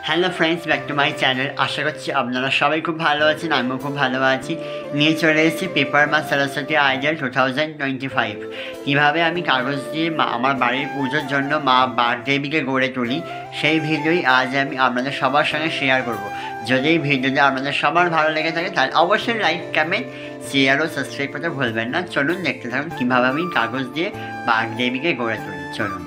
Hello friends, back to my channel. আশা করছি আপনারা সবাই খুব ভালো আছেন, আমিও খুব ভালো আছি। নিয়ে চলে এসেছি পেপার মা সরস্বতী আইডিয়াল 2025। কীভাবে আমি কাগজ দিয়ে আমার বাড়ির পুজোর জন্য মা দেবীকে গড়ে তুলি, সেই ভিডিওই আজ আমি আপনাদের সবার সঙ্গে শেয়ার করব। যদি এই ভিডিওটা আপনাদের সবার ভালো লেগে থাকে তাহলে অবশ্যই লাইক, কমেন্ট, শেয়ার ও সাবস্ক্রাইব করতে ভুলবেন না। চলুন দেখতে থাকুন কীভাবে আমি কাগজ দিয়ে দেবীকে গড়ে তুলি। চলুন।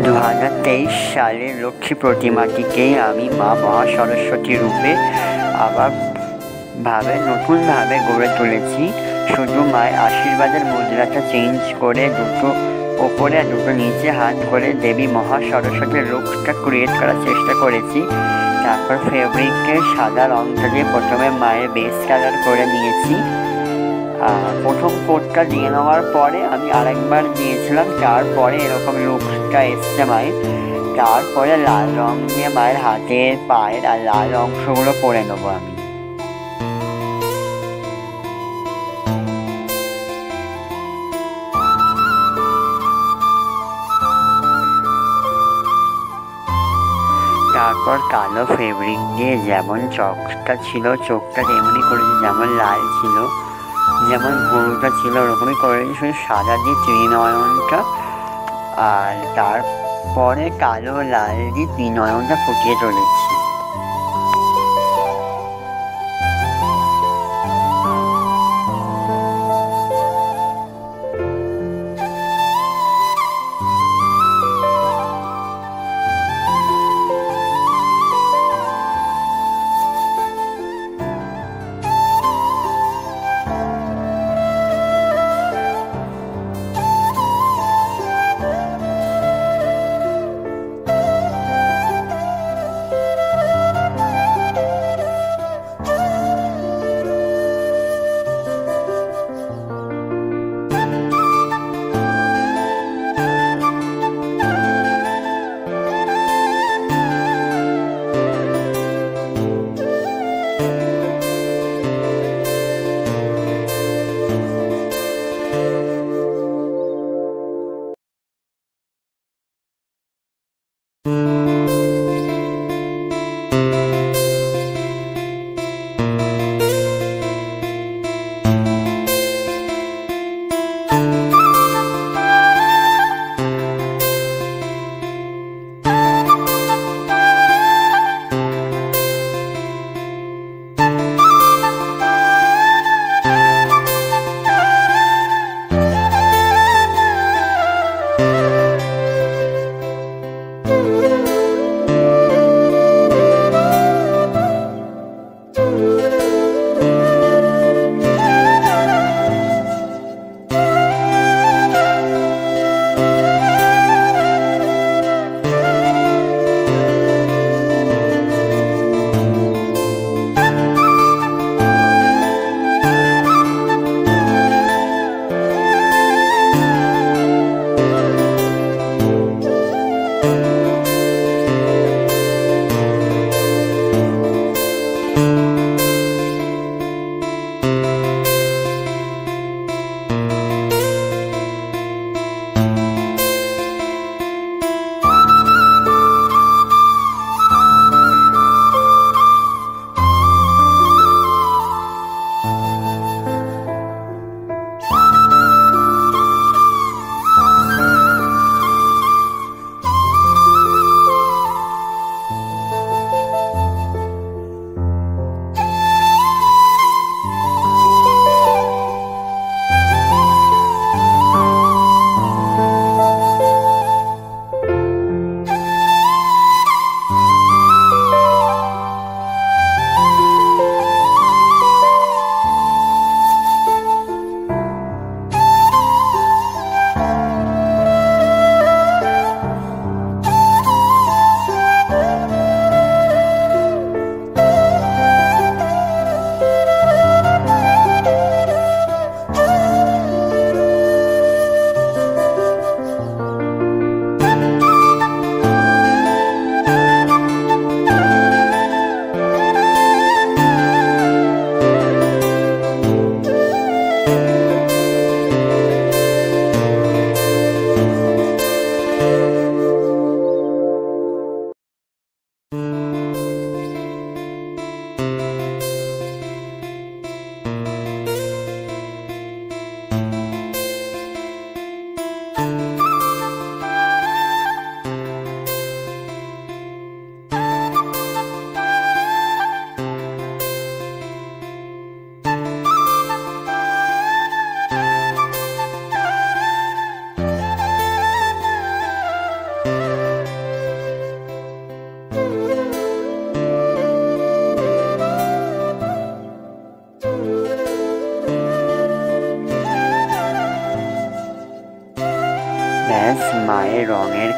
2023 সালের লক্ষ্মী প্রতিমাটিকেই আমি মা মহাসরস্বতী রূপে আবার নতুনভাবে গড়ে তুলেছি। শুধু মায়ের আশীর্বাদের মুদ্রাটা চেঞ্জ করে দুটো ওপরে আর দুটো নিচে হাত করে দেবী মহাসরস্বতীর লুকটা ক্রিয়েট করার চেষ্টা করেছি। তারপর ফেব্রিকের সাদা রঙটা দিয়ে প্রথমে মায়ের বেস কালার করে নিয়েছি। প্রথম কোটটা দিয়ে নেওয়ার পরে আমি আরেকবার দিয়েছিলাম, তারপরে এরকম লুকটা এসছে মায়ের। তারপরে লাল রঙ দিয়ে মায়ের হাতের, পায়ের আর লাল অংশগুলো করে নেবো আমি। তারপর কালো ফেব্রিক দিয়ে যেমন চোখটা ছিল, চোখটা তেমনি করেছি, যেমন লাল ছিল, যেমন গরুটা ছিল ওরকমই করেছি, শুধু সাদা দিয়ে ত্রিনয়নটা, আর তারপরে কালো লাল দিয়ে ত্রিনয়নটা ফুটিয়ে চলেছি।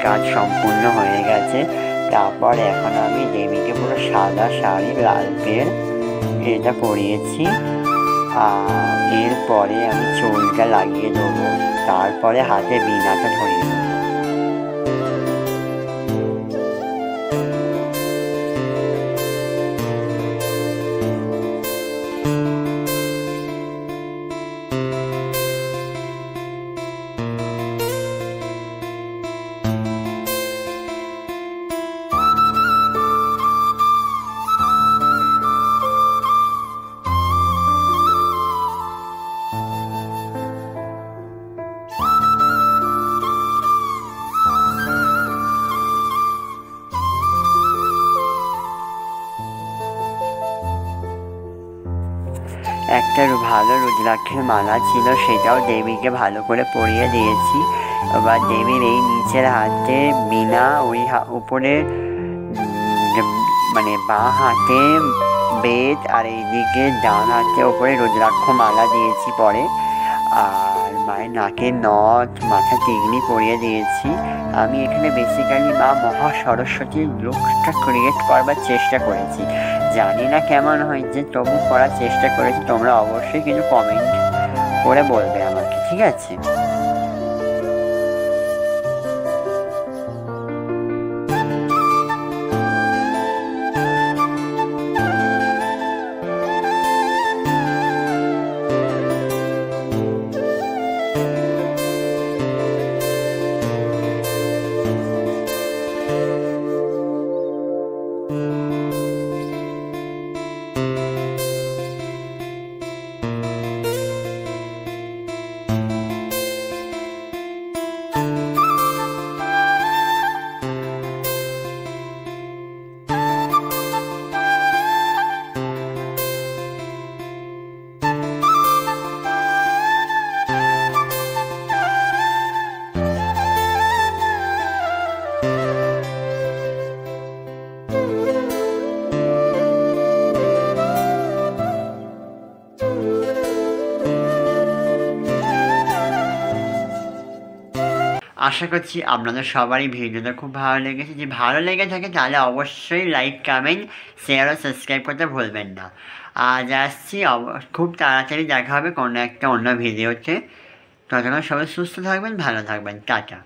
কাজ সম্পূর্ণ হয়ে গেছে। তারপর এখন আমি দেবীকে পুরো সাদা শাড়ি লাল পের এটা পরিয়েছি। এরপরে আমি চুলটা লাগিয়ে দেবো, তারপরে হাতে বীণাটা ধরিয়ে দেবো। একটা ভালো রুদ্রাক্ষের মালা ছিল, সেটাও দেবীকে ভালো করে পরিয়ে দিয়েছি। এবার দেবীর এই নিচের হাতে বীণা, ওই উপরে মানে বাঁ হাতে বেদ, আর এইদিকে ডান হাতে ওপরে রুদ্রাক্ষ মালা দিয়েছি পরে। আর মায়ের নাকে নথ, মাথা টিগনি পরিয়ে দিয়েছি। আমি এখানে বেসিক্যালি মা মহা সরস্বতীর লুকটা ক্রিয়েট করবার চেষ্টা করেছি। জানি না কেমন হয়েছে, তবু করার চেষ্টা করেছি। তোমরা অবশ্যই কিছু কমেন্ট করে বলবে আমাকে, ঠিক আছে? আশা করছি আপনাদের সবারই ভিডিওটা খুব ভালো লেগেছে। যদি ভালো লেগে থাকে তাহলে অবশ্যই লাইক, কমেন্ট, শেয়ার ও সাবস্ক্রাইব করতে ভুলবেন না। আজ আসছি, খুব তাড়াতাড়ি দেখা হবে কোনো একটা অন্য ভিডিওতে। ততক্ষণ সবাই সুস্থ থাকবেন, ভালো থাকবেন, টাটা।